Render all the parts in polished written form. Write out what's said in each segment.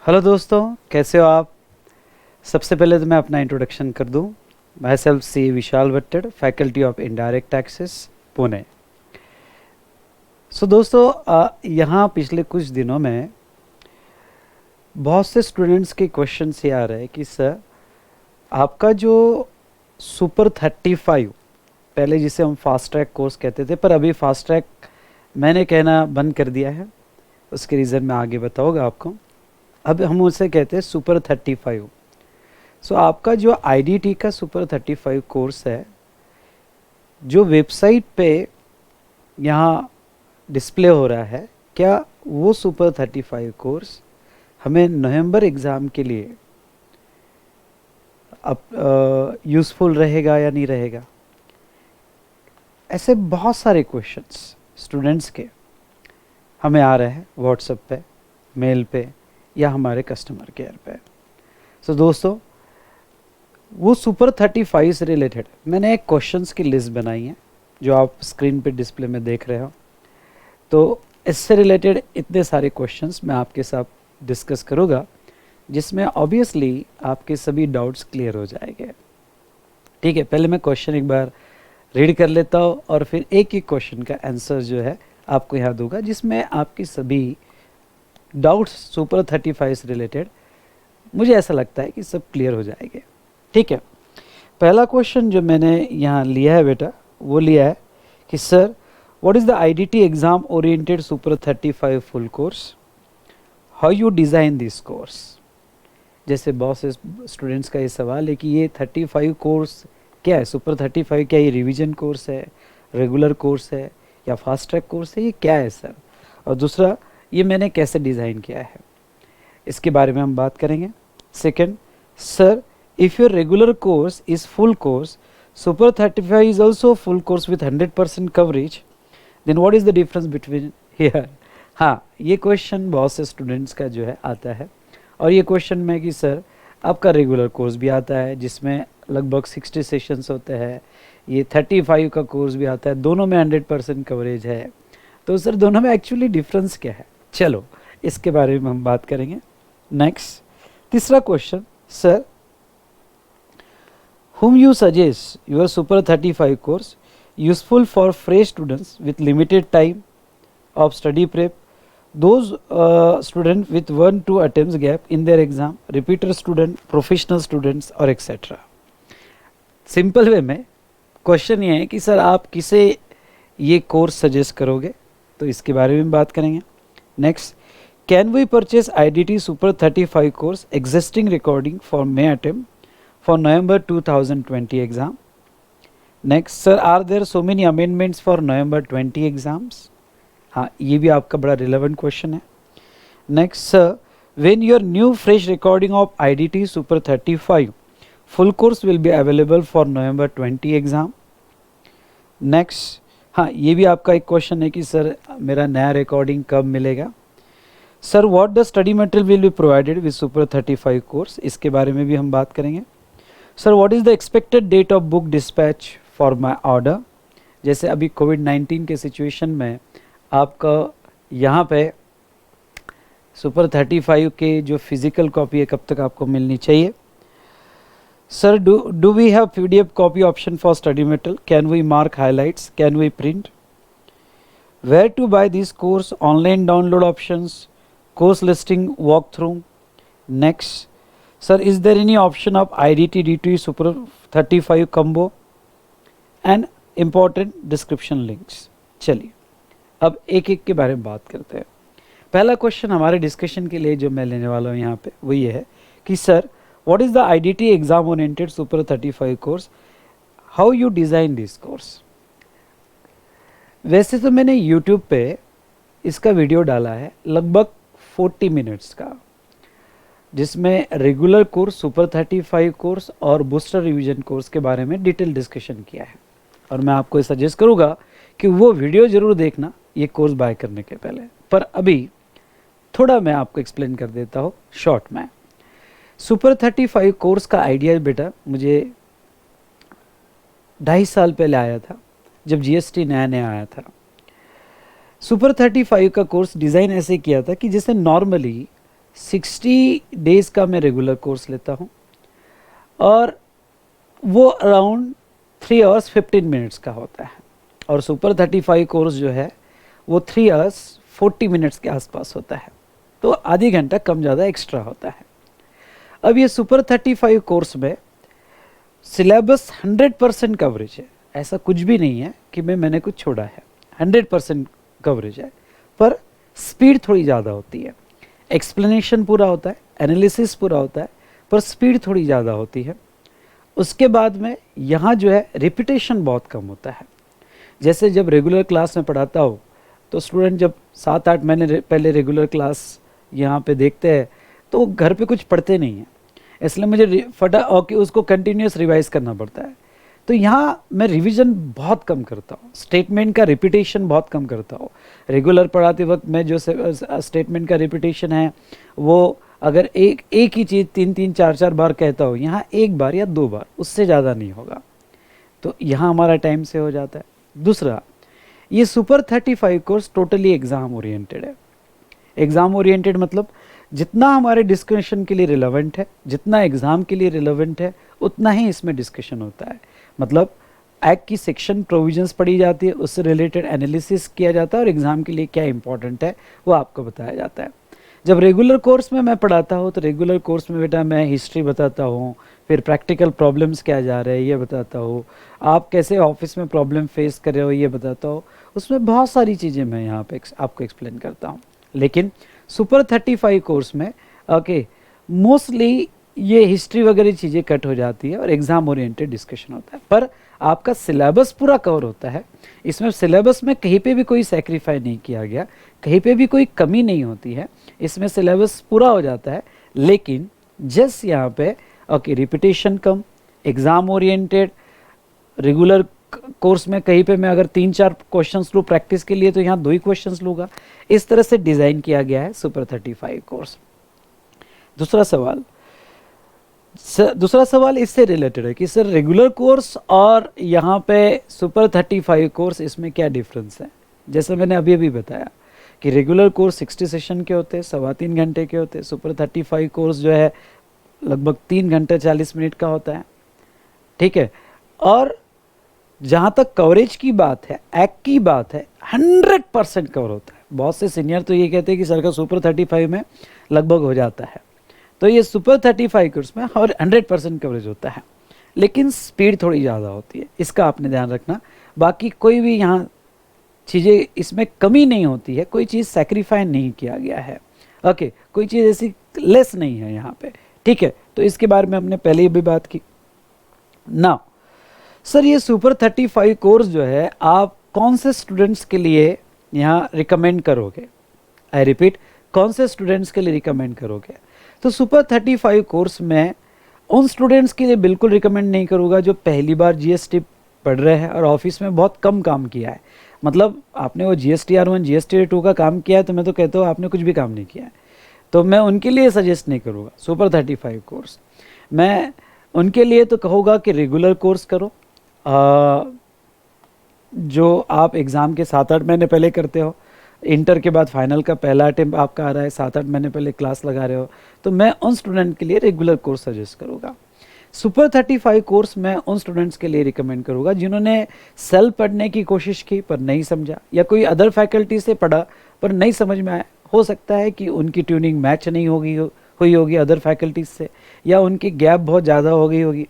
Hello दोस्तों, कैसे हो आप। सबसे पहले तो मैं अपना इंट्रोडक्शन कर दूं। Myself C Vishal Bhattad, faculty of indirect taxes, Pune. So दोस्तों, यहाँ पिछले कुछ दिनों में बहुत से स्टूडेंट्स के क्वेश्चन ये आ रहे हैं कि सर आपका जो सुपर 35, पहले जिसे हम फास्ट ट्रैक कोर्स कहते थे पर अभी फास्ट ट्रैक मैंने कहना बंद कर दिया है, उसके रीज़न मैं आगे बताऊँगा आपको। अब हम उसे कहते हैं सुपर 35। सो आपका जो आईडीटी का सुपर 35 कोर्स है, जो वेबसाइट पे यहाँ डिस्प्ले हो रहा है, क्या वो सुपर 35 कोर्स हमें नवंबर एग्ज़ाम के लिए अब यूज़फुल रहेगा या नहीं रहेगा। ऐसे बहुत सारे क्वेश्चंस स्टूडेंट्स के हमें आ रहे हैं व्हाट्सएप पे, मेल पे या हमारे कस्टमर केयर पे। सो दोस्तों, वो सुपर 35 से रिलेटेड मैंने एक क्वेश्चंस की लिस्ट बनाई है जो आप स्क्रीन पे डिस्प्ले में देख रहे हो। तो इससे रिलेटेड इतने सारे क्वेश्चंस मैं आपके साथ डिस्कस करूँगा, जिसमें ऑब्वियसली आपके सभी डाउट्स क्लियर हो जाएंगे। ठीक है, पहले मैं क्वेश्चन एक बार रीड कर लेता हूँ और फिर एक एक क्वेश्चन का आंसर जो है आपको यहाँ दूंगा, जिसमें आपकी सभी डाउट्स सुपर 35 से रिलेटेड मुझे ऐसा लगता है कि सब क्लियर हो जाएंगे। ठीक है, पहला क्वेश्चन जो मैंने यहाँ लिया है बेटा, वो लिया है कि sir what is the IDT exam oriented super 35 full course, how you design this course. जैसे बहुत से स्टूडेंट्स का ये सवाल है कि ये 35 कोर्स क्या है, सुपर 35 क्या ये रिवीजन कोर्स है, रेगुलर कोर्स है या फास्ट ट्रैक कोर्स है, ये क्या है सर। और दूसरा, ये मैंने कैसे डिज़ाइन किया है, इसके बारे में हम बात करेंगे। Second, sir if your regular course is full course, super 35 is also full course with 100% coverage, then what is the difference between here. हाँ, ये क्वेश्चन बहुत से स्टूडेंट्स का जो है आता है। और ये क्वेश्चन में कि सर आपका रेगुलर कोर्स भी आता है जिसमें लगभग 60 सेशंस होते हैं, ये 35 का कोर्स भी आता है, दोनों में 100% कवरेज है। तो सर दोनों में एक्चुअली डिफरेंस क्या है, चलो इसके बारे में हम बात करेंगे। नेक्स्ट, तीसरा question, sir whom you suggest your super 35 course useful for fresh students with limited time of study prep, those students with 1-2 attempts gap in their exam, repeater student, professional students और etc. Simple way में question ये है कि sir आप किसे ये course suggest करोगे, तो इसके बारे में बात करेंगे। Next, can we purchase IDT super 35 course existing recording for May attempt for November 2020 exam. Next, sir, are there so many amendments for November 20 exams? हाँ, ये भी आपका बड़ा relevant question है। Next, sir, when your new fresh recording of IDT Super 35 full course will be available for November 20 exam? Next, हाँ, ये भी आपका एक question है कि सर मेरा नया recording कब मिलेगा। Sir, what the study material will be provided with Super 35 course, इसके बारे में भी हम बात करेंगे। Sir what is the expected date of book dispatch for my order. जैसे अभी कोविड-19 के सिचुएशन में आपका यहाँ पे सुपर 35 के जो फिज़िकल कॉपी है कब तक आपको मिलनी चाहिए। Sir do we have PDF copy option for study material, can we mark highlights, can we print, where to buy this course, online download options, course listing, walk through. Next, sir is there any option of IDT D2E super 35 combo and important description links। चलिए अब एक एक के बारे में बात करते हैं। पहला क्वेश्चन हमारे डिस्कशन के लिए जो मैं लेने वाला हूँ यहाँ पे वो ये है कि sir what is the IDT exam oriented super 35 course, how you design this course. वैसे तो मैंने यूट्यूब पे इसका वीडियो डाला है लगभग 40 मिनट्स का, जिसमें रेगुलर कोर्स, सुपर 35 कोर्स और बूस्टर रिवीजन कोर्स के बारे में डिटेल डिस्कशन किया है। और मैं आपको सजेस्ट करूँगा कि वो वीडियो ज़रूर देखना ये कोर्स बाय करने के पहले। पर अभी थोड़ा मैं आपको एक्सप्लेन कर देता हूँ शॉर्ट में। सुपर 35 कोर्स का आइडिया बेटा मुझे 2.5 साल पहले आया था, जब GST नया नया आया था। सुपर 35 का कोर्स डिज़ाइन ऐसे किया था कि जैसे नॉर्मली 60 डेज़ का मैं रेगुलर कोर्स लेता हूँ और वो अराउंड 3 आवर्स 15 मिनट्स का होता है, और सुपर 35 कोर्स जो है वो 3 आवर्स 40 मिनट्स के आसपास होता है, तो आधी घंटा कम ज़्यादा एक्स्ट्रा होता है। अब ये सुपर 35 कोर्स में सिलेबस 100% कवरेज है, ऐसा कुछ भी नहीं है कि मैंने कुछ छोड़ा है, 100% कवरेज है, पर स्पीड थोड़ी ज़्यादा होती है। एक्सप्लेनेशन पूरा होता है, एनालिसिस पूरा होता है, पर स्पीड थोड़ी ज़्यादा होती है। उसके बाद में यहाँ जो है रिपीटेशन बहुत कम होता है। जैसे जब रेगुलर क्लास में पढ़ाता हो तो स्टूडेंट जब 7-8 महीने पहले रेगुलर क्लास यहाँ पे देखते हैं तो घर पे कुछ पढ़ते नहीं हैं, इसलिए मुझे ओके उसको कंटिन्यूस रिवाइज करना पड़ता है। तो यहाँ मैं रिवीजन बहुत कम करता हूँ, स्टेटमेंट का रिपीटेशन बहुत कम करता हूँ। रेगुलर पढ़ाते वक्त मैं जो स्टेटमेंट का रिपीटेशन है वो अगर एक ही चीज़ 3-3 4-4 बार कहता हूँ, यहाँ 1 बार या 2 बार, उससे ज़्यादा नहीं होगा, तो यहाँ हमारा टाइम से हो जाता है। दूसरा, ये super 35 course totally exam oriented है। एग्ज़ाम ओरिएंटेड मतलब जितना हमारे डिस्कशन के लिए रिलेवेंट है, जितना एग्ज़ाम के लिए रिलेवेंट है, उतना ही इसमें डिस्कशन होता है। मतलब एक्ट की सेक्शन प्रोविजंस पढ़ी जाती है, उससे रिलेटेड एनालिसिस किया जाता है और एग्ज़ाम के लिए क्या इंपॉर्टेंट है वो आपको बताया जाता है। जब रेगुलर कोर्स में मैं पढ़ाता हूँ तो रेगुलर कोर्स में बेटा मैं हिस्ट्री बताता हूँ, फिर प्रैक्टिकल प्रॉब्लम्स क्या जा रहे हैं ये बताता हूँ, आप कैसे ऑफिस में प्रॉब्लम फेस कर रहे हो ये बताता हूँ, उसमें बहुत सारी चीज़ें मैं यहाँ पे आपको एक्सप्लेन करता हूँ। लेकिन सुपर 35 कोर्स में ओके मोस्टली ये हिस्ट्री वगैरह चीज़ें कट हो जाती है और एग्ज़ाम ओरिएंटेड डिस्कशन होता है, पर आपका सिलेबस पूरा कवर होता है। इसमें सिलेबस में कहीं पे भी कोई सेक्रीफाई नहीं किया गया, कहीं पे भी कोई कमी नहीं होती है, इसमें सिलेबस पूरा हो जाता है। लेकिन जस्ट यहाँ पे ओके रिपीटेशन कम, एग्ज़ाम ओरिएंटेड, रेगुलर कोर्स में कहीं पे मैं अगर 3-4 क्वेश्चंस लूँ प्रैक्टिस के लिए तो यहाँ 2 ही क्वेश्चंस लूँगा। इस तरह से डिज़ाइन किया गया है सुपर 35 कोर्स। दूसरा सवाल इससे रिलेटेड है कि सर रेगुलर कोर्स और यहाँ पे सुपर 35 कोर्स इसमें क्या डिफरेंस है। जैसे मैंने अभी अभी बताया कि रेगुलर कोर्स 60 सेशन के होते हैं, 3.25 घंटे के होते हैं, सुपर 35 कोर्स जो है लगभग 3 घंटे 40 मिनट का होता है, ठीक है। और जहाँ तक कवरेज की बात है, एक्ट की बात है, 100% कवर होता है। बहुत से सीनियर तो ये कहते हैं कि सर का सुपर 35 में लगभग हो जाता है, तो ये सुपर 35 कोर्स में और 100% कवरेज होता है, लेकिन स्पीड थोड़ी ज़्यादा होती है, इसका आपने ध्यान रखना। बाकी कोई भी यहाँ चीज़ें इसमें कमी नहीं होती है, कोई चीज़ सेक्रीफाई नहीं किया गया है, ओके कोई चीज़ ऐसी लेस नहीं है यहाँ पे, ठीक है। तो इसके बारे में हमने पहले ही भी बात की ना। सर ये सुपर 35 कोर्स जो है आप कौन से स्टूडेंट्स के लिए यहाँ रिकमेंड करोगे? आई रिपीट, कौन से स्टूडेंट्स के लिए रिकमेंड करोगे? तो सुपर 35 कोर्स में उन स्टूडेंट्स के लिए बिल्कुल रिकमेंड नहीं करूँगा जो पहली बार जीएसटी पढ़ रहे हैं और ऑफिस में बहुत कम काम किया है। मतलब आपने वो GSTR1 GSTR2 का काम किया है तो मैं तो कहता हूँ आपने कुछ भी काम नहीं किया है, तो मैं उनके लिए सजेस्ट नहीं करूँगा सुपर 35 कोर्स। मैं उनके लिए तो कहूँगा कि रेगुलर कोर्स करो, जो आप एग्ज़ाम के 7-8 महीने पहले करते हो, इंटर के बाद फाइनल का पहला अटेम्प्ट आपका आ रहा है, 7-8 महीने पहले क्लास लगा रहे हो, तो मैं उन स्टूडेंट के लिए रेगुलर कोर्स सजेस्ट करूँगा। सुपर 35 कोर्स मैं उन स्टूडेंट्स के लिए रिकमेंड करूँगा जिन्होंने सेल्फ पढ़ने की कोशिश की पर नहीं समझा, या कोई अदर फैकल्टी से पढ़ा पर नहीं समझ में आया। हो सकता है कि उनकी ट्यूनिंग मैच नहीं हुई होगी अदर फैकल्टीज से, या उनकी गैप बहुत ज़्यादा हो गई होगी,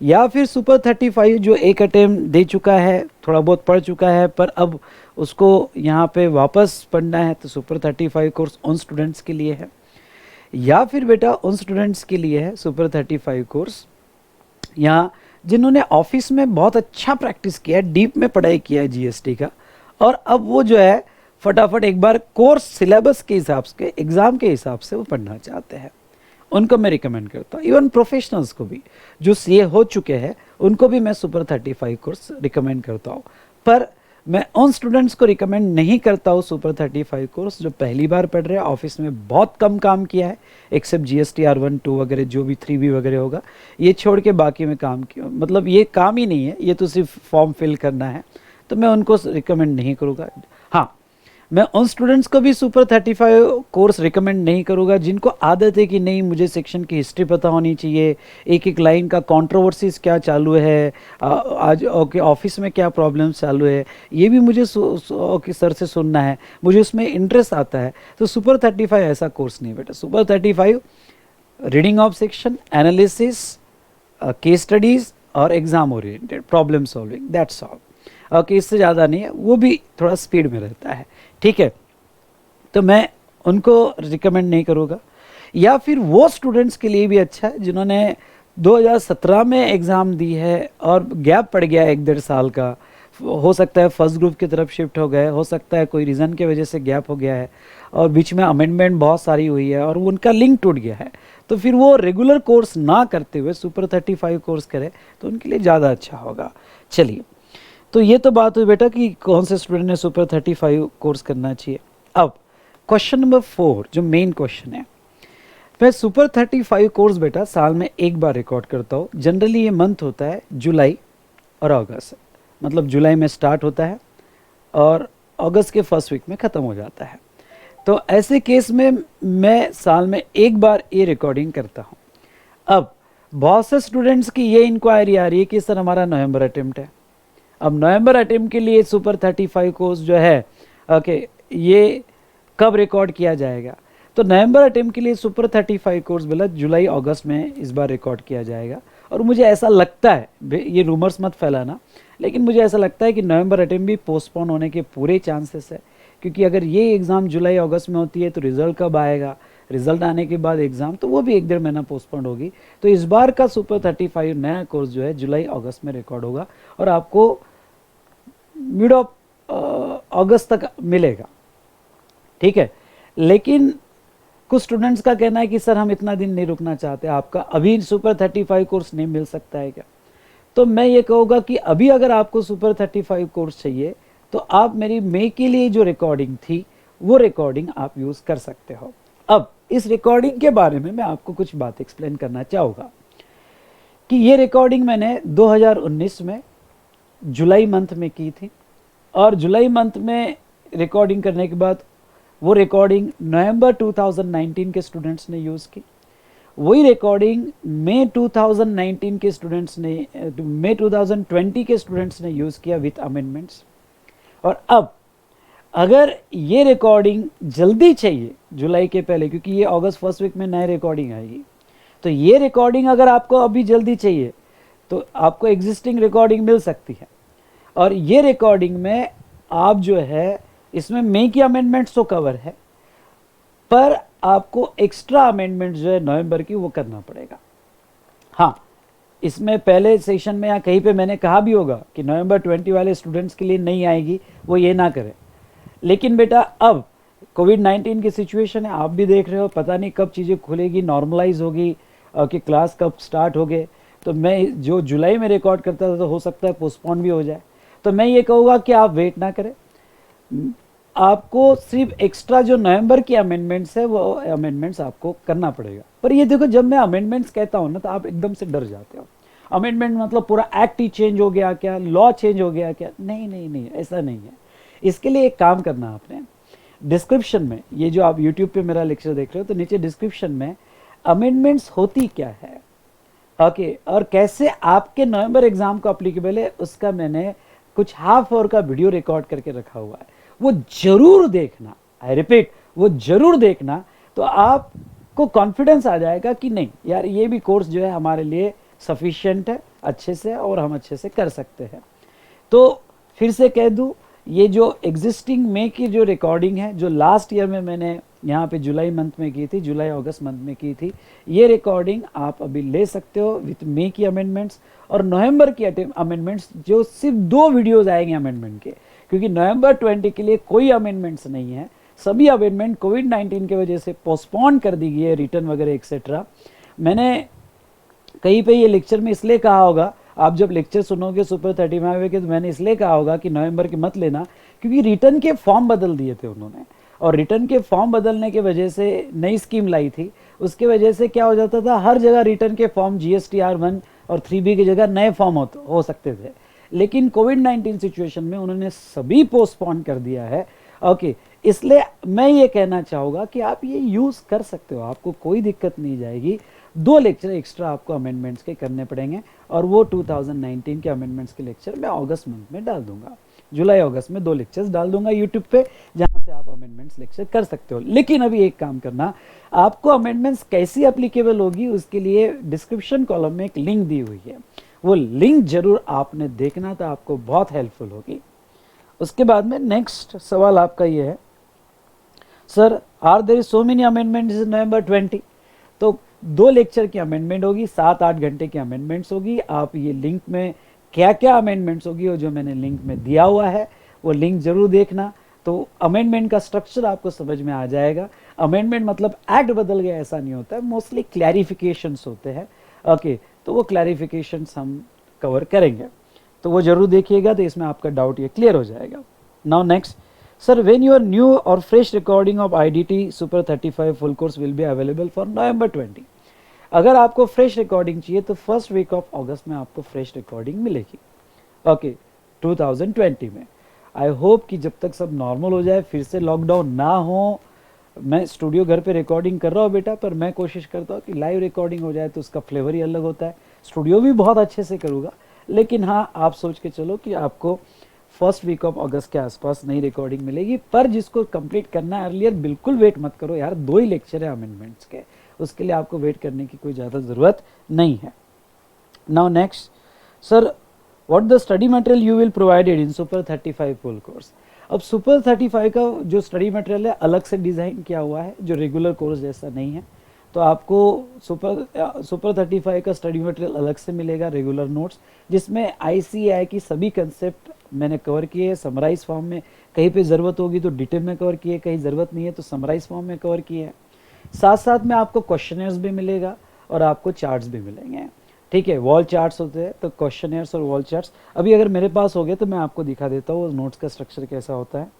या फिर सुपर 35 जो एक अटेम्प्ट दे चुका है, थोड़ा बहुत पढ़ चुका है, पर अब उसको यहाँ पे वापस पढ़ना है, तो सुपर 35 कोर्स उन स्टूडेंट्स के लिए है। या फिर बेटा उन स्टूडेंट्स के लिए है सुपर 35 कोर्स यहाँ जिन्होंने ऑफिस में बहुत अच्छा प्रैक्टिस किया है, डीप में पढ़ाई किया है जीएसटी का, और अब वो जो है फटाफट एक बार कोर्स सिलेबस के हिसाब से, एग्ज़ाम के हिसाब से वो पढ़ना चाहते हैं, उनको मैं रिकमेंड करता हूँ। इवन प्रोफेशनल्स को भी जो सीए हो चुके हैं उनको भी मैं सुपर 35 कोर्स रिकमेंड करता हूँ, पर मैं उन स्टूडेंट्स को रिकमेंड नहीं करता हूँ सुपर 35 कोर्स जो पहली बार पढ़ रहे हैं, ऑफिस में बहुत कम काम किया है, एक्सेप्ट GSTR1 2 वगैरह जो भी 3B वगैरह होगा, ये छोड़ के बाकी में काम किया, मतलब ये काम ही नहीं है, ये तो सिर्फ फॉर्म फिल करना है, तो मैं उनको रिकमेंड नहीं करूँगा। हाँ, मैं उन स्टूडेंट्स को भी सुपर 35 कोर्स रिकमेंड नहीं करूँगा जिनको आदत है कि नहीं मुझे सेक्शन की हिस्ट्री पता होनी चाहिए, एक एक लाइन का कंट्रोवर्सीज क्या चालू है, आज ओके ऑफिस में क्या प्रॉब्लम चालू है, ये भी मुझे ओके सर से सुनना है, मुझे उसमें इंटरेस्ट आता है। तो सुपर 35 ऐसा कोर्स नहीं बेटा। Super 35 reading of section, analysis, case studies और exam oriented problem solving, that's all. Okay, इससे ज़्यादा नहीं है, वो भी थोड़ा स्पीड में रहता है, ठीक है। तो मैं उनको रिकमेंड नहीं करूँगा। या फिर वो स्टूडेंट्स के लिए भी अच्छा है जिन्होंने 2017 में एग्ज़ाम दी है और गैप पड़ गया 1-1.5 साल का, हो सकता है फर्स्ट ग्रुप की तरफ शिफ्ट हो गए, हो सकता है कोई रीज़न की वजह से गैप हो गया है और बीच में अमेंडमेंट बहुत सारी हुई है और उनका लिंक टूट गया है, तो फिर वो रेगुलर कोर्स ना करते हुए सुपर 35 कोर्स करें तो उनके लिए ज़्यादा अच्छा होगा। चलिए, तो ये तो बात हुई बेटा कि कौन से स्टूडेंट ने सुपर 35 कोर्स करना चाहिए। अब क्वेश्चन नंबर 4 जो मेन क्वेश्चन है, मैं सुपर 35 कोर्स बेटा साल में एक बार रिकॉर्ड करता हूँ। जनरली ये मंथ होता है जुलाई और अगस्त, मतलब जुलाई में स्टार्ट होता है और अगस्त के फर्स्ट वीक में ख़त्म हो जाता है। तो ऐसे केस में मैं साल में एक बार ये रिकॉर्डिंग करता हूँ। अब बहुत से स्टूडेंट्स की ये इंक्वायरी आ रही है कि सर हमारा नवंबर अटेम्प्ट है, अब नवंबर अटेम्प्ट के लिए सुपर 35 कोर्स जो है ओके ये कब रिकॉर्ड किया जाएगा। तो नवंबर अटेम्प्ट के लिए सुपर 35 कोर्स बोला जुलाई अगस्त में इस बार रिकॉर्ड किया जाएगा। और मुझे ऐसा लगता है, ये रूमर्स मत फैलाना, लेकिन मुझे ऐसा लगता है कि नवंबर अटेम्प्ट भी पोस्टपोन होने के पूरे चांसेस है, क्योंकि अगर ये एग्ज़ाम जुलाई अगस्त में होती है तो रिज़ल्ट कब आएगा, रिज़ल्ट आने के बाद एग्ज़ाम, तो वो भी 1-1.5 महीना पोस्टपोन होगी। तो इस बार का सुपर 35 नया कोर्स जो है जुलाई अगस्त में रिकॉर्ड होगा और आपको मिड ऑफ अगस्त तक मिलेगा, ठीक है। लेकिन कुछ स्टूडेंट्स का कहना है कि सर हम इतना दिन नहीं रुकना चाहते, आपका अभी सुपर 35 कोर्स नहीं मिल सकता है क्या। तो मैं ये कहूँगा कि अभी अगर आपको सुपर 35 कोर्स चाहिए तो आप मेरी मई के लिए जो रिकॉर्डिंग थी वो रिकॉर्डिंग आप यूज़ कर सकते हो। अब इस रिकॉर्डिंग के बारे में मैं आपको कुछ बात एक्सप्लेन करना चाहूँगा कि ये रिकॉर्डिंग मैंने 2019 में जुलाई मंथ में की थी और जुलाई मंथ में रिकॉर्डिंग करने के बाद वो रिकॉर्डिंग नवंबर 2019 के स्टूडेंट्स ने यूज़ की, वही रिकॉर्डिंग मई 2019 के स्टूडेंट्स ने मई 2020 के स्टूडेंट्स ने यूज़ किया विथ अमेंडमेंट्स। और अब अगर ये रिकॉर्डिंग जल्दी चाहिए जुलाई के पहले, क्योंकि ये अगस्त फर्स्ट वीक में नई रिकॉर्डिंग आएगी, तो ये रिकॉर्डिंग अगर आपको अभी जल्दी चाहिए तो आपको एग्जिस्टिंग रिकॉर्डिंग मिल सकती है। और ये रिकॉर्डिंग में आप जो है इसमें मई की अमेंडमेंट्स तो कवर है, पर आपको एक्स्ट्रा अमेंडमेंट जो है नवंबर की वो करना पड़ेगा। हाँ, इसमें पहले सेशन में या कहीं पे मैंने कहा भी होगा कि नवंबर 20 वाले स्टूडेंट्स के लिए नहीं आएगी, वो ये ना करें। लेकिन बेटा अब कोविड-19 की सिचुएशन है, आप भी देख रहे हो, पता नहीं कब चीज़ें खुलेगी, नॉर्मलाइज होगी कि क्लास कब स्टार्ट हो गए। तो मैं जो जुलाई में रिकॉर्ड करता था तो हो सकता है पोस्टपोन भी हो जाए। तो मैं ये कहूँगा कि आप वेट ना करें, आपको सिर्फ एक्स्ट्रा जो नवंबर की अमेंडमेंट्स है वो अमेंडमेंट्स आपको करना पड़ेगा। पर ये देखो, जब मैं अमेंडमेंट्स कहता हूँ ना तो आप एकदम से डर जाते हो। अमेंडमेंट मतलब पूरा एक्ट ही चेंज हो गया क्या, लॉ चेंज हो गया क्या? नहीं नहीं नहीं, ऐसा नहीं है। इसके लिए एक काम करना आपने, डिस्क्रिप्शन में, ये जो आप यूट्यूब पे मेरा लेक्चर देख रहे हो तो नीचे डिस्क्रिप्शन में अमेंडमेंट्स होती क्या है ओके और कैसे आपके नवंबर एग्जाम को अप्लीकेबल है, उसका मैंने कुछ हाफ आवर का वीडियो रिकॉर्ड करके रखा हुआ है। वो जरूर देखना, आई रिपीट, वो जरूर देखना, तो आपको कॉन्फिडेंस आ जाएगा कि नहीं यार ये भी कोर्स जो है हमारे लिए सफिशिएंट है अच्छे से और हम अच्छे से कर सकते हैं। तो फिर से कह दूं, ये जो एग्जिस्टिंग मई की जो रिकॉर्डिंग है जो लास्ट ईयर में मैंने यहाँ पे जुलाई मंथ में की थी, जुलाई अगस्त मंथ में की थी, ये रिकॉर्डिंग आप अभी ले सकते हो विथ मई की अमेंडमेंट्स और नवंबर की अमेंडमेंट्स, जो सिर्फ 2 वीडियोस आएंगे अमेंडमेंट के, क्योंकि नवंबर 20 के लिए कोई अमेंडमेंट्स नहीं है। सभी अमेंडमेंट कोविड-19 की वजह से पोस्टपोन कर दी गई है, रिटर्न वगैरह एक्सेट्रा। मैंने कहीं पे ये लेक्चर में इसलिए कहा होगा, आप जब लेक्चर सुनोगे सुपर 35 के, तो मैंने इसलिए कहा होगा कि नवंबर की मत लेना, क्योंकि रिटर्न के फॉर्म बदल दिए थे उन्होंने, और रिटर्न के फॉर्म बदलने के वजह से नई स्कीम लाई थी। उसके वजह से क्या हो जाता था, हर जगह रिटर्न के फॉर्म GSTR 1 और 3B की जगह नए फॉर्म हो सकते थे। लेकिन कोविड-19 सिचुएशन में उन्होंने सभी पोस्टपोन कर दिया है ओके। इसलिए मैं ये कहना चाहूँगा कि आप ये यूज़ कर सकते हो, आपको कोई दिक्कत नहीं जाएगी। 2 लेक्चर एक्स्ट्रा आपको अमेंडमेंट्स के करने पड़ेंगे और वो 2019 के अमेंडमेंट्स के लेक्चर मैं अगस्त मंथ में डाल दूंगा, जुलाई अगस्त में 2 लेक्चर्स डाल दूंगा यूट्यूब पे, जहाँ से आप अमेंडमेंट्स लेक्चर कर सकते हो। लेकिन अभी एक काम करना, आपको अमेंडमेंट्स कैसी एप्लीकेबल होगी उसके लिए डिस्क्रिप्शन कॉलम में एक लिंक दी हुई है, वो लिंक जरूर आपने देखना, तो आपको बहुत हेल्पफुल होगी। उसके बाद में नेक्स्ट सवाल आपका ये है, sir are there so many amendments in November 20? तो 2 लेक्चर की अमेंडमेंट होगी, 7-8 घंटे की अमेंडमेंट्स होगी। आप ये लिंक में क्या क्या अमेंडमेंट्स होगी वो जो मैंने लिंक में दिया हुआ है वो लिंक जरूर देखना, तो अमेंडमेंट का स्ट्रक्चर आपको समझ में आ जाएगा। अमेंडमेंट मतलब एक्ट बदल गया ऐसा नहीं होता है, मोस्टली क्लैरिफिकेशंस होते हैं। ओके, तो वो क्लैरिफिकेशंस हम कवर करेंगे, तो वो जरूर देखिएगा, तो इसमें आपका डाउट ये क्लियर हो जाएगा। Now next, sir when your new और fresh recording of IDT super 35 full course will be available for November 20? अगर आपको फ्रेश रिकॉर्डिंग चाहिए तो फर्स्ट वीक ऑफ अगस्त में आपको फ्रेश रिकॉर्डिंग मिलेगी, ओके 2020 में। आई होप कि जब तक सब नॉर्मल हो जाए, फिर से लॉकडाउन ना हो, मैं स्टूडियो घर पे रिकॉर्डिंग कर रहा हूँ बेटा, पर मैं कोशिश करता हूँ कि लाइव रिकॉर्डिंग हो जाए तो उसका फ्लेवर ही अलग होता है। स्टूडियो भी बहुत अच्छे से करूँगा, लेकिन हाँ आप सोच के चलो कि आपको फर्स्ट वीक ऑफ अगस्त के आसपास नई रिकॉर्डिंग मिलेगी। पर जिसको कंप्लीट करना है अर्लियर, बिल्कुल वेट मत करो यार, 2 ही लेक्चर है अमेंडमेंट्स के, उसके लिए आपको वेट करने की कोई ज़्यादा ज़रूरत नहीं है। Now next, sir what the study material you will provided in super 35 full course? अब सुपर 35 का जो स्टडी मटेरियल है अलग से डिज़ाइन किया हुआ है, जो रेगुलर कोर्स जैसा नहीं है। तो आपको सुपर 35 का स्टडी मटेरियल अलग से मिलेगा, रेगुलर नोट्स, जिसमें ICAI की सभी कंसेप्ट मैंने कवर किए हैं समराइज फॉर्म में। कहीं पे ज़रूरत होगी तो डिटेल में कवर किए, कहीं ज़रूरत नहीं है तो समराइज फॉर्म में कवर किए हैं। साथ साथ में आपको क्वेश्चनर्स भी मिलेगा और आपको चार्ट्स भी मिलेंगे, ठीक है। वॉल चार्ट्स होते हैं, तो क्वेश्चनर्स और वॉल चार्ट्स अभी अगर मेरे पास हो गए तो मैं आपको दिखा देता हूँ नोट्स का स्ट्रक्चर कैसा होता है।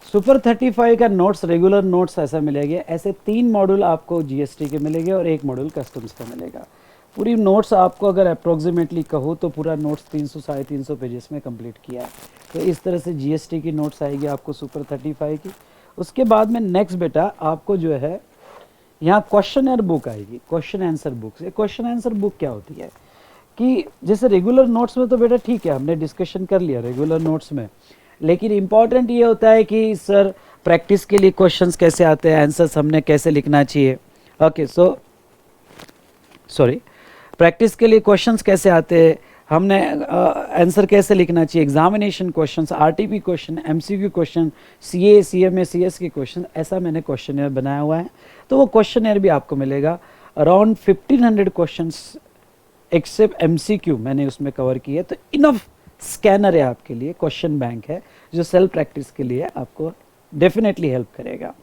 सुपर 35 का नोट्स, रेगुलर नोट्स ऐसा मिलेगा, ऐसे 3 मॉड्यूल आपको GST के मिलेंगे और 1 मॉड्यूल कस्टम्स का मिलेगा। पूरी नोट्स आपको अगर अप्रोक्सीमेटली कहो तो पूरा नोट्स 300-350 पेजेस में कंप्लीट किया है। तो इस तरह से GST की नोट्स आएगी आपको सुपर 35 की। उसके बाद में नेक्स्ट बेटा आपको जो है यहाँ क्वेश्चनर बुक आएगी, question answer book. Question answer book क्या होती है कि जैसे रेगुलर नोट्स में तो बेटा ठीक है हमने डिस्कशन कर लिया रेगुलर नोट्स में, लेकिन इम्पॉर्टेंट ये होता है कि सर प्रैक्टिस के लिए क्वेश्चंस कैसे आते हैं, आंसर्स हमने कैसे लिखना चाहिए। ओके, सॉरी, प्रैक्टिस के लिए क्वेश्चंस कैसे आते हैं, हमने आंसर कैसे लिखना चाहिए, examination questions, RTP question, MCQ question, CA CMA CS के क्वेश्चन, ऐसा मैंने क्वेश्चनर बनाया हुआ है। तो वो क्वेश्चनर भी आपको मिलेगा। अराउंड 1500 क्वेश्चंस एक्सेप्ट MCQ मैंने उसमें कवर किए। तो इनफ स्कैनर है आपके लिए, क्वेश्चन बैंक है जो सेल्फ प्रैक्टिस के लिए आपको डेफिनेटली हेल्प करेगा।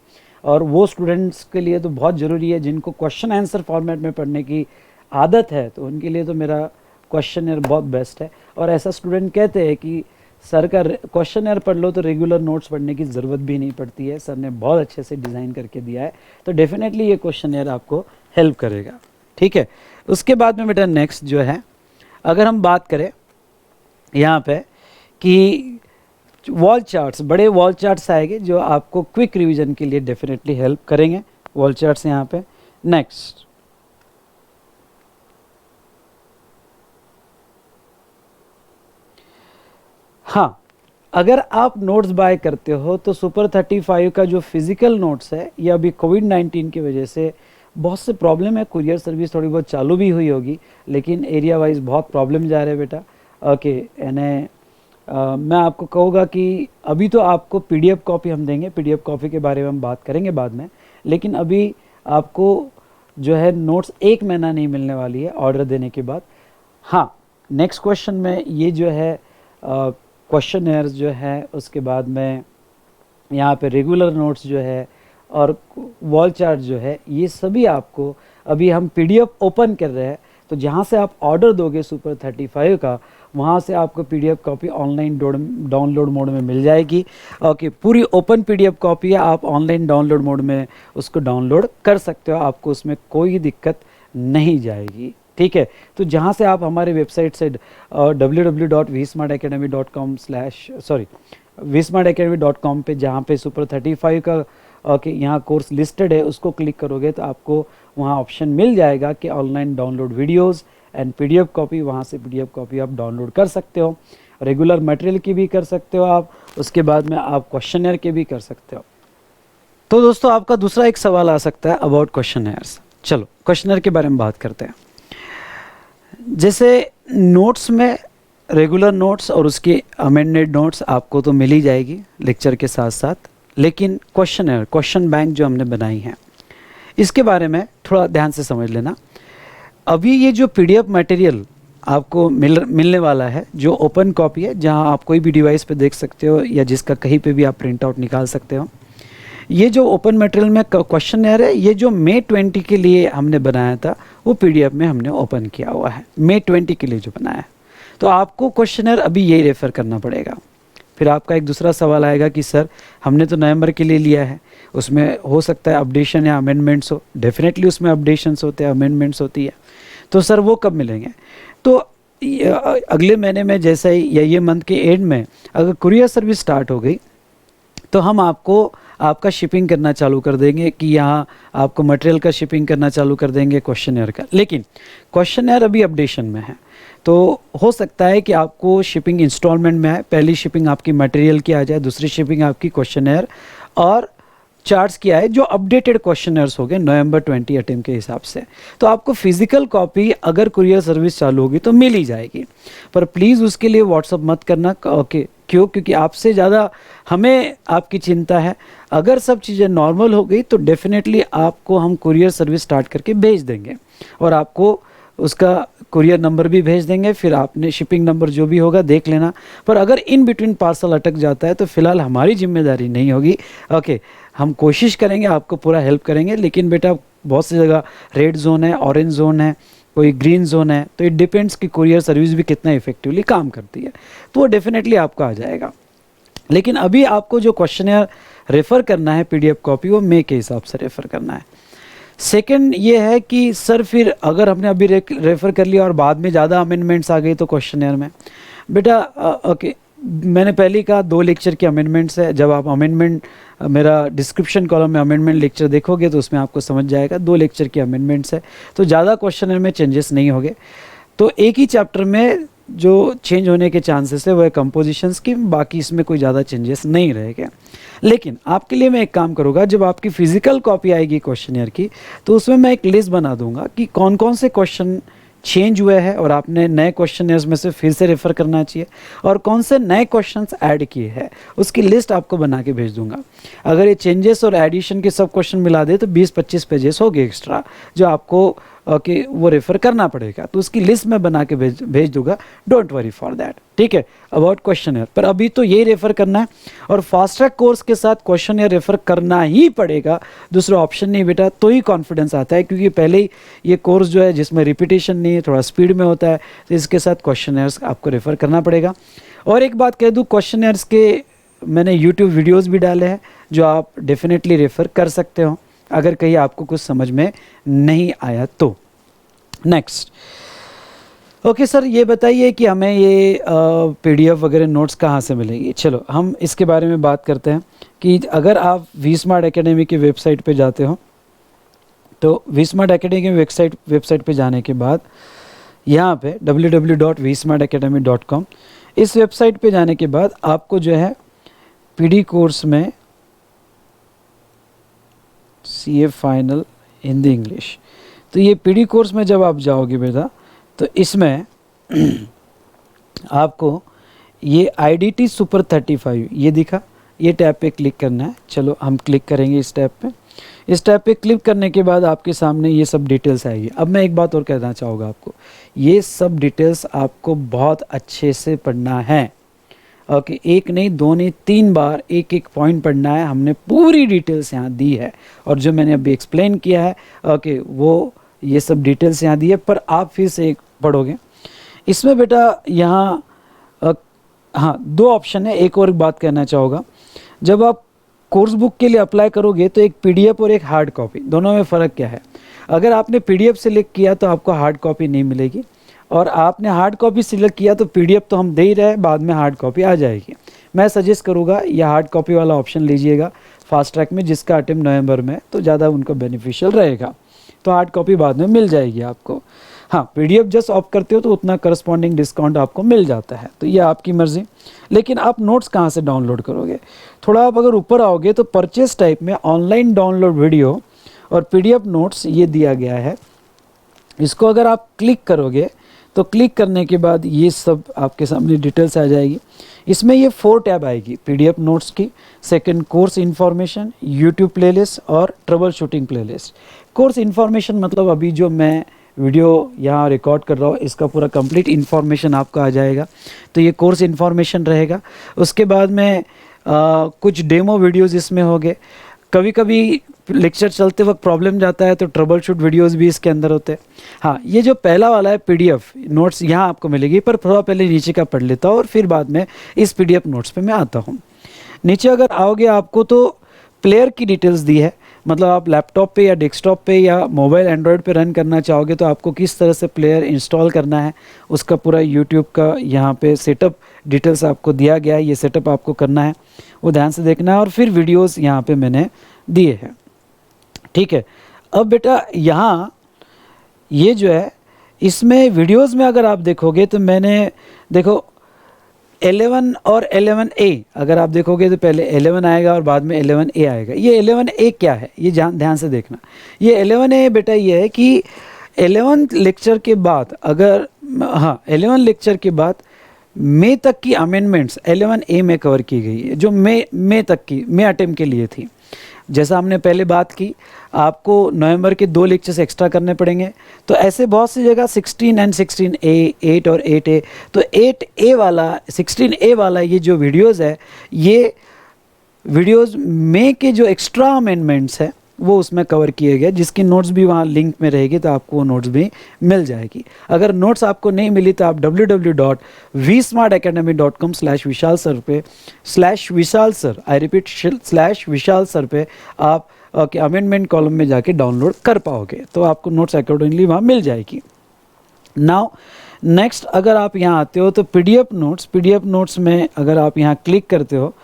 और वो स्टूडेंट्स के लिए तो बहुत ज़रूरी है जिनको क्वेश्चन आंसर फॉर्मेट में पढ़ने की आदत है, तो उनके लिए तो मेरा क्वेश्चनर बहुत बेस्ट है। और ऐसा स्टूडेंट कहते हैं कि सर का क्वेश्चनर पढ़ लो तो रेगुलर नोट्स पढ़ने की ज़रूरत भी नहीं पड़ती है, सर ने बहुत अच्छे से डिज़ाइन करके दिया है। तो डेफिनेटली ये क्वेश्चनर आपको हेल्प करेगा, ठीक है। उसके बाद में बेटा नेक्स्ट जो है, अगर हम बात करें यहाँ पे कि वॉल चार्ट्स, बड़े वॉल चार्ट्स आएंगे जो आपको क्विक रिवीजन के लिए डेफिनेटली हेल्प करेंगे, वॉल चार्ट्स यहाँ पे। नेक्स्ट, हाँ, अगर आप नोट्स बाय करते हो तो सुपर 35 का जो फिजिकल नोट्स है, ये अभी कोविड-19 की वजह से बहुत से प्रॉब्लम है, कुरियर सर्विस थोड़ी बहुत चालू भी हुई होगी, लेकिन एरिया वाइज बहुत प्रॉब्लम जा रहे हैं बेटा। ओके, यानी मैं आपको कहूँगा कि अभी तो आपको PDF कॉपी हम देंगे, PDF कॉपी के बारे में हम बात करेंगे बाद में, लेकिन अभी आपको जो है नोट्स 1 महीना नहीं मिलने वाली है ऑर्डर देने के बाद। हाँ, नेक्स्ट क्वेश्चन में ये जो है क्वेश्चनर्स जो है, उसके बाद में यहाँ पे रेगुलर नोट्स जो है और वॉल चार्ट जो है, ये सभी आपको अभी हम PDF ओपन कर रहे हैं। तो जहाँ से आप ऑर्डर दोगे सुपर 35 का, वहाँ से आपको PDF copy online download mode में मिल जाएगी। ओके, पूरी ओपन PDF कॉपी है, आप ऑनलाइन डाउनलोड मोड में उसको डाउनलोड कर सकते हो, आपको उसमें कोई दिक्कत नहीं जाएगी, ठीक है। तो जहाँ से आप हमारे वेबसाइट से www.vsmartacademy.com vsmartacademy.com पे, जहाँ पे सुपर 35 का यहाँ कोर्स लिस्टेड है, उसको क्लिक करोगे तो आपको वहाँ ऑप्शन मिल जाएगा कि online download videos and PDF copy. वहाँ से पीडीएफ कॉपी आप डाउनलोड कर सकते हो, रेगुलर मटेरियल की भी कर सकते हो आप, उसके बाद में आप क्वेश्चनर के भी कर सकते हो। तो दोस्तों आपका दूसरा एक सवाल आ सकता है अबाउट क्वेश्चनर्स। चलो क्वेश्चनर के बारे में बात करते हैं। जैसे नोट्स में रेगुलर नोट्स और उसके अमेंडेड नोट्स आपको तो मिल ही जाएगी लेक्चर के साथ साथ, लेकिन क्वेश्चन बैंक जो हमने बनाई है इसके बारे में थोड़ा ध्यान से समझ लेना। अभी ये जो पीडीएफ मटेरियल आपको मिलने वाला है, जो ओपन कॉपी है, जहां आप कोई भी डिवाइस पे देख सकते हो या जिसका कहीं पे भी आप प्रिंट आउट निकाल सकते हो, ये जो ओपन मटेरियल में क्वेश्चनर है, ये जो May 20 के लिए हमने बनाया था वो पीडीएफ में हमने ओपन किया हुआ है, May 20 के लिए जो बनाया है। तो आपको क्वेश्चनर अभी यही रेफ़र करना पड़ेगा। फिर आपका एक दूसरा सवाल आएगा कि सर हमने तो नवंबर के लिए लिया है, उसमें हो सकता है अपडेशन या अमेंडमेंट्स हो। डेफिनेटली उसमें अपडेशंस होते हैं, अमेंडमेंट्स होती है, तो सर वो कब मिलेंगे? तो अगले महीने में जैसा ही या ये मंथ के एंड में अगर कुरियर सर्विस स्टार्ट हो गई तो हम आपको आपका शिपिंग करना चालू कर देंगे कि यहाँ आपको मटेरियल का शिपिंग करना चालू कर देंगे क्वेश्चनर का। लेकिन क्वेश्चनर अभी अपडेशन में है, तो हो सकता है कि आपको शिपिंग इंस्टॉलमेंट में है। पहली शिपिंग आपकी मटेरियल की आ जाए, दूसरी शिपिंग आपकी क्वेश्चनर और चार्ट्स की आए, जो अपडेटेड क्वेश्चनर्स हो गए नवंबर 20 अटेम्प्ट के हिसाब से। तो आपको फिजिकल कॉपी अगर कुरियर सर्विस चालू होगी तो मिल ही जाएगी, पर प्लीज़ उसके लिए व्हाट्सअप मत करना। ओके, क्यों? क्योंकि आपसे ज़्यादा हमें आपकी चिंता है। अगर सब चीज़ें नॉर्मल हो गई तो डेफिनेटली आपको हम कुरियर सर्विस स्टार्ट करके भेज देंगे और आपको उसका कुरियर नंबर भी भेज देंगे। फिर आपने शिपिंग नंबर जो भी होगा देख लेना। पर अगर इन बिटवीन पार्सल अटक जाता है तो फिलहाल हमारी जिम्मेदारी नहीं होगी। ओके, हम कोशिश करेंगे, आपको पूरा हेल्प करेंगे, लेकिन बेटा बहुत सी जगह रेड जोन है, ऑरेंज जोन है, कोई ग्रीन जोन है, तो इट डिपेंड्स कि कुरियर सर्विस भी कितना इफेक्टिवली काम करती है, तो वो डेफिनेटली आपको आ जाएगा। लेकिन अभी आपको जो क्वेश्चनर रेफ़र करना है पीडीएफ कॉपी, वो मे के हिसाब से रेफ़र करना है। सेकंड ये है कि सर फिर अगर हमने अभी रेफ़र कर लिया और बाद में ज़्यादा अमेंडमेंट्स आ गई तो क्वेश्चनर में, बेटा ओके, मैंने पहले कहा 2 लेक्चर की अमेंडमेंट्स है। जब आप अमेंडमेंट मेरा डिस्क्रिप्शन कॉलम में अमेंडमेंट लेक्चर देखोगे तो उसमें आपको समझ जाएगा 2 लेक्चर की अमेंडमेंट्स है, तो ज़्यादा क्वेश्चनर में चेंजेस नहीं होंगे। तो एक ही चैप्टर में जो चेंज होने के चांसेस है वो है कंपोजिशंस की, बाकी इसमें कोई ज़्यादा चेंजेस नहीं रहेंगे। लेकिन आपके लिए मैं एक काम करूँगा, जब आपकी फ़िज़िकल कॉपी आएगी क्वेश्चनर की तो उसमें मैं एक लिस्ट बना दूंगा कि कौन कौन से क्वेश्चन चेंज हुए हैं और आपने नए क्वेश्चनर्स में से फिर से रेफ़र करना चाहिए, और कौन से नए क्वेश्चंस ऐड किए हैं उसकी लिस्ट आपको बना के भेज दूंगा। अगर ये चेंजेस और एडिशन के सब क्वेश्चन मिला दे तो 20-25 पेजेस हो गए एक्स्ट्रा, जो आपको वो रेफ़र करना पड़ेगा। तो उसकी लिस्ट में बना के भेज दूंगा, डोंट वरी फॉर दैट, ठीक है, अबाउट क्वेश्चनर। पर अभी तो यही रेफ़र करना है, और फास्ट ट्रैक कोर्स के साथ क्वेश्चनर रेफ़र करना ही पड़ेगा, दूसरा ऑप्शन नहीं बेटा, तो ही कॉन्फिडेंस आता है। क्योंकि पहले ही ये कोर्स जो है जिसमें रिपीटेशन नहीं है, थोड़ा स्पीड में होता है, तो इसके साथ क्वेश्चनर्स आपको रेफ़र करना पड़ेगा। और एक बात कह दूँ, क्वेश्चनर्स के मैंने यूट्यूब वीडियोज़ भी डाले हैं जो आप डेफिनेटली रेफ़र कर सकते हो अगर कहीं आपको कुछ समझ में नहीं आया तो। नेक्स्ट, ओके सर, ये बताइए कि हमें ये पीडीएफ वगैरह नोट्स कहाँ से मिलेगी। चलो हम इसके बारे में बात करते हैं कि अगर आप वीस्मार्ट एकेडमी की वेबसाइट पे जाते हो तो वीस्मार्ट एकेडमी की वेबसाइट पे जाने के बाद यहाँ पे www.vsmartacademy.com, इस वेबसाइट पे जाने के बाद आपको जो है पीडी कोर्स में सीए फाइनल हिंदी इंग्लिश, तो ये पीडी कोर्स में जब आप जाओगे बेटा तो इसमें आपको ये आईडीटी सुपर 35 ये दिखा, ये टैब पे क्लिक करना है। चलो हम क्लिक करेंगे इस टैब पे। इस टैब पे क्लिक करने के बाद आपके सामने ये सब डिटेल्स आएगी। अब मैं एक बात और कहना चाहूँगा आपको, ये सब डिटेल्स आपको बहुत अच्छे से पढ़ना है। ओके, एक नहीं, 2 नहीं, 3 बार एक एक पॉइंट पढ़ना है। हमने पूरी डिटेल्स यहाँ दी है और जो मैंने अभी एक्सप्लेन किया है, ओके, वो ये सब डिटेल्स यहाँ दी है, पर आप फिर से एक पढ़ोगे। इसमें बेटा यहाँ हाँ 2 ऑप्शन है। एक और बात कहना चाहूँगा, जब आप कोर्स बुक के लिए अप्लाई करोगे तो एक पीडीएफ और एक हार्ड कॉपी, दोनों में फ़र्क क्या है। अगर आपने पीडीएफ सिलेक्ट किया तो आपको हार्ड कॉपी नहीं मिलेगी, और आपने हार्ड कॉपी सिलेक्ट किया तो पीडीएफ तो हम दे ही रहे हैं, बाद में हार्ड कॉपी आ जाएगी। मैं सजेस्ट करूँगा या हार्ड कॉपी वाला ऑप्शन लीजिएगा फास्ट ट्रैक में, जिसका अटेम्प्ट नवंबर में, तो ज़्यादा उनको बेनिफिशियल रहेगा। तो हार्ड कॉपी बाद में मिल जाएगी आपको। हाँ, पीडीएफ जस्ट ऑफ करते हो तो उतना करस्पॉन्डिंग डिस्काउंट आपको मिल जाता है, तो ये आपकी मर्ज़ी। लेकिन आप नोट्स कहाँ से डाउनलोड करोगे? थोड़ा आप अगर ऊपर आओगे तो परचेस टाइप में ऑनलाइन डाउनलोड वीडियो और पीडीएफ नोट्स ये दिया गया है। इसको अगर आप क्लिक करोगे तो क्लिक करने के बाद ये सब आपके सामने डिटेल्स आ जाएगी। इसमें ये 4 टैब आएगी पीडीएफ नोट्स की, second course information, YouTube playlist और troubleshooting playlist. Course information मतलब अभी जो मैं वीडियो यहाँ रिकॉर्ड कर रहा हूँ इसका पूरा कंप्लीट इन्फॉर्मेशन आपको आ जाएगा, तो ये कोर्स इन्फॉर्मेशन रहेगा। उसके बाद में कुछ डेमो वीडियोज़ इसमें हो गए। कभी कभी लेक्चर चलते वक्त प्रॉब्लम जाता है तो ट्रबल शूट वीडियोज़ भी इसके अंदर होते हैं। हाँ, ये जो पहला वाला है पीडीएफ नोट्स यहाँ आपको मिलेगी, पर थोड़ा पहले नीचे का पढ़ लेता हूँ और फिर बाद में इस पीडीएफ नोट्स पे मैं आता हूँ। नीचे अगर आओगे आपको तो प्लेयर की डिटेल्स दी है, मतलब आप लैपटॉप पे या डेस्कटॉप पे या मोबाइल एंड्रॉयड पे रन करना चाहोगे तो आपको किस तरह से प्लेयर इंस्टॉल करना है उसका पूरा यूट्यूब का यहाँ पे सेटअप डिटेल्स आपको दिया गया है। ये सेटअप आपको करना है, वो ध्यान से देखना है। और फिर वीडियोस यहाँ पे मैंने दिए हैं, ठीक है। अब बेटा यहाँ ये जो है इसमें वीडियोस में अगर आप देखोगे तो मैंने देखो 11 और 11A अगर आप देखोगे तो पहले 11 आएगा और बाद में 11A आएगा। ये 11A क्या है ये ध्यान से देखना। ये 11A बेटा ये है कि 11 लेक्चर के बाद अगर 11 लेक्चर के बाद मई तक की अमेंडमेंट्स 11A में कवर की गई है, जो मई तक की मई अटेम्प्ट के लिए थी। जैसा हमने पहले बात की, आपको नवंबर के 2 लेक्चर्स एक्स्ट्रा करने पड़ेंगे, तो ऐसे बहुत सी जगह 16 एंड 16A 8 और 8A, तो 8A वाला 16A वाला ये जो वीडियोज़ है, ये वीडियोज़ में के जो एक्स्ट्रा अमेंडमेंट्स है वो उसमें कवर किए गए, जिसकी नोट्स भी वहाँ लिंक में रहेगी, तो आपको वो नोट्स भी मिल जाएगी। अगर नोट्स आपको नहीं मिली तो आप www.vsmartacademy.com/विशाल सर पे /Vishal sir, I repeat /Vishal sir पे आप अमेंडमेंट कॉलम में जाके डाउनलोड कर पाओगे, तो आपको नोट्स अकॉर्डिंगली वहाँ मिल जाएगी। नाउ नेक्स्ट अगर आप यहाँ आते हो तो पीडीएफ नोट्स में अगर आप यहाँ क्लिक करते हो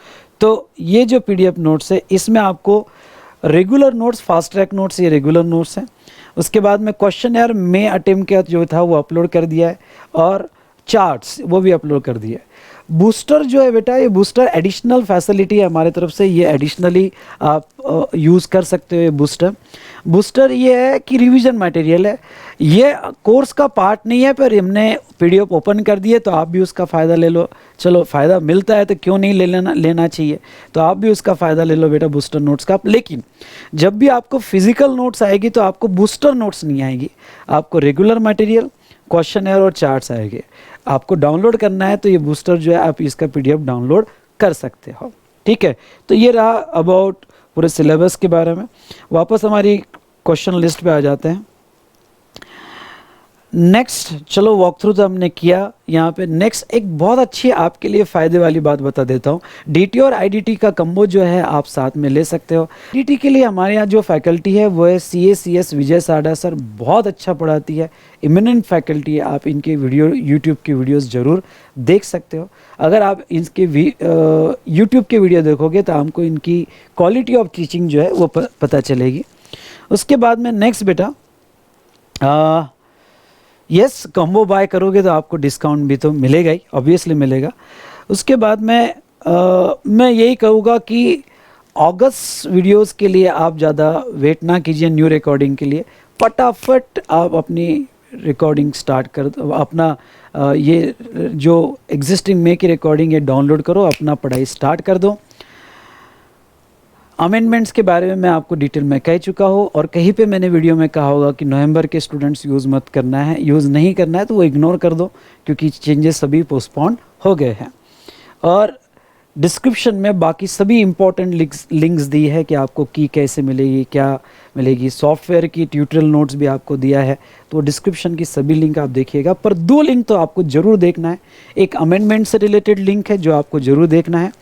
तो ये जो पीडीएफ नोट्स है इसमें आपको regular notes, fast track notes, ये रेगुलर नोट्स हैं। उसके बाद में क्वेश्चन यार मई अटेम्प्ट का जो था वो अपलोड कर दिया है और चार्ट्स वो भी अपलोड कर दिया है। बूस्टर जो है बेटा, ये बूस्टर एडिशनल फैसिलिटी है हमारे तरफ से, ये एडिशनली आप यूज़ कर सकते हो। ये बूस्टर ये है कि रिवीजन मटेरियल है, ये कोर्स का पार्ट नहीं है, पर हमने पीडीएफ ओपन कर दिए तो आप भी उसका फ़ायदा ले लो। चलो फ़ायदा मिलता है तो क्यों नहीं लेना चाहिए, तो आप भी उसका फ़ायदा ले लो बेटा बूस्टर नोट्स का। लेकिन जब भी आपको फिजिकल नोट्स आएगी तो आपको बूस्टर नोट्स नहीं आएगी, आपको रेगुलर मटेरियल, क्वेश्चनर और चार्ट्स आएंगे। आपको डाउनलोड करना है तो ये बूस्टर जो है आप इसका पीडीएफ डाउनलोड कर सकते हो, ठीक है। तो ये रहा अबाउट पूरे सिलेबस के बारे में। वापस हमारी क्वेश्चन लिस्ट पे आ जाते हैं। नेक्स्ट चलो वॉक थ्रू तो हमने किया। यहाँ पे नेक्स्ट एक बहुत अच्छी आपके लिए फ़ायदे वाली बात बता देता हूँ। डीटी और आईडीटी का कम्बो जो है आप साथ में ले सकते हो। डीटी के लिए हमारे यहाँ जो फैकल्टी है वो है CACS विजय साडा सर, बहुत अच्छा पढ़ाती है, इमिनेंट फैकल्टी है। आप इनके वीडियो यूट्यूब की वीडियोस ज़रूर देख सकते हो। अगर आप इनके यूट्यूब के वीडियो देखोगे तो हमको इनकी क्वालिटी ऑफ टीचिंग जो है वो पता चलेगी। उसके बाद में नेक्स्ट बेटा यस, कॉम्बो बाय करोगे तो आपको डिस्काउंट भी तो मिलेगा ही, ऑब्वियसली मिलेगा। उसके बाद में मैं यही कहूँगा कि अगस्त वीडियोस के लिए आप ज़्यादा वेट ना कीजिए। न्यू रिकॉर्डिंग के लिए फटाफट आप अपनी रिकॉर्डिंग स्टार्ट कर दो, अपना ये जो एग्जिस्टिंग में की रिकॉर्डिंग है डाउनलोड करो, अपना पढ़ाई स्टार्ट कर दो। अमेंडमेंट्स के बारे में मैं आपको डिटेल में कह चुका हूँ और कहीं पे मैंने वीडियो में कहा होगा कि नवंबर के स्टूडेंट्स यूज़ मत करना है, यूज़ नहीं करना है तो वो इग्नोर कर दो, क्योंकि चेंजेस सभी पोस्टपोन हो गए हैं। और डिस्क्रिप्शन में बाकी सभी इंपॉर्टेंट लिंक्स दी है कि आपको की कैसे मिलेगी, क्या मिलेगी। सॉफ्टवेयर की ट्यूटोरियल नोट्स भी आपको दिया है, तो डिस्क्रिप्शन की सभी लिंक आप देखिएगा। पर 2 लिंक तो आपको ज़रूर देखना है। एक अमेंडमेंट से रिलेटेड लिंक है जो आपको ज़रूर देखना है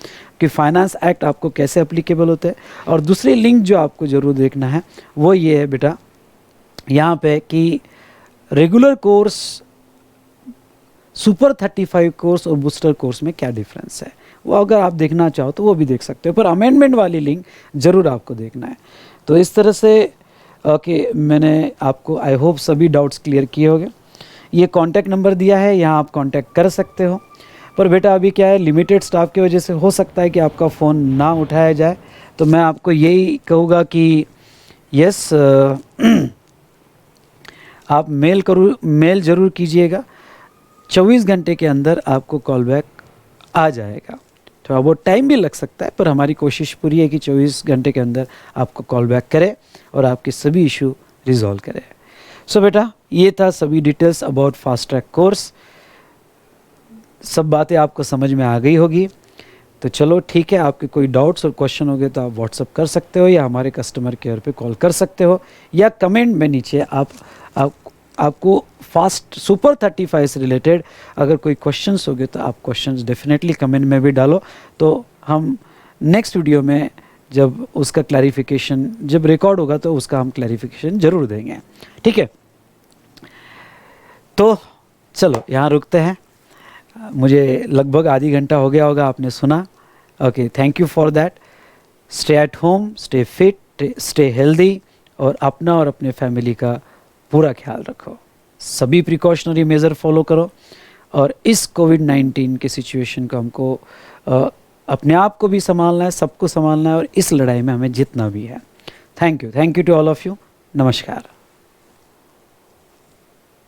कि फाइनेंस एक्ट आपको कैसे अप्लीकेबल होता है, और दूसरी लिंक जो आपको ज़रूर देखना है वो ये है बेटा यहाँ पे कि रेगुलर कोर्स, सुपर 35 कोर्स और बूस्टर कोर्स में क्या डिफरेंस है, वो अगर आप देखना चाहो तो वो भी देख सकते हो, पर अमेंडमेंट वाली लिंक ज़रूर आपको देखना है। तो इस तरह से ओके, मैंने आपको आई होप सभी डाउट्स क्लियर किए होंगे। ये कॉन्टैक्ट नंबर दिया है, यहाँ आप कॉन्टैक्ट कर सकते हो। पर बेटा अभी क्या है, लिमिटेड स्टाफ की वजह से हो सकता है कि आपका फ़ोन ना उठाया जाए, तो मैं आपको यही कहूँगा कि यस आप मेल ज़रूर कीजिएगा। 24 घंटे के अंदर आपको कॉल बैक आ जाएगा। थोड़ा बहुत टाइम भी लग सकता है, पर हमारी कोशिश पूरी है कि 24 घंटे के अंदर आपको कॉल बैक करे और आपके सभी इशू रिजॉल्व करे। सो बेटा ये था सभी details about fast track course. सब बातें आपको समझ में आ गई होगी। तो चलो ठीक है, आपके कोई डाउट्स और क्वेश्चन हो गए तो आप व्हाट्सअप कर सकते हो, या हमारे कस्टमर केयर पे कॉल कर सकते हो, या कमेंट में नीचे आपको फास्ट सुपर 35 से रिलेटेड अगर कोई क्वेश्चंस हो गए तो आप क्वेश्चंस डेफिनेटली कमेंट में भी डालो। तो हम नेक्स्ट वीडियो में जब उसका क्लैरिफिकेशन जब रिकॉर्ड होगा तो उसका हम क्लैरिफिकेशन ज़रूर देंगे, ठीक है। तो चलो यहाँ रुकते हैं, मुझे लगभग आधी घंटा हो गया होगा, आपने सुना। Okay, thank you for that. Stay at home, stay fit, stay healthy, और अपना और अपने फैमिली का पूरा ख्याल रखो। सभी प्रिकॉशनरी मेज़र फॉलो करो, और इस कोविड-19 के सिचुएशन को हमको अपने आप को भी संभालना है, सबको संभालना है, और इस लड़ाई में हमें जीतना भी है। Thank you to all of you. नमस्कार।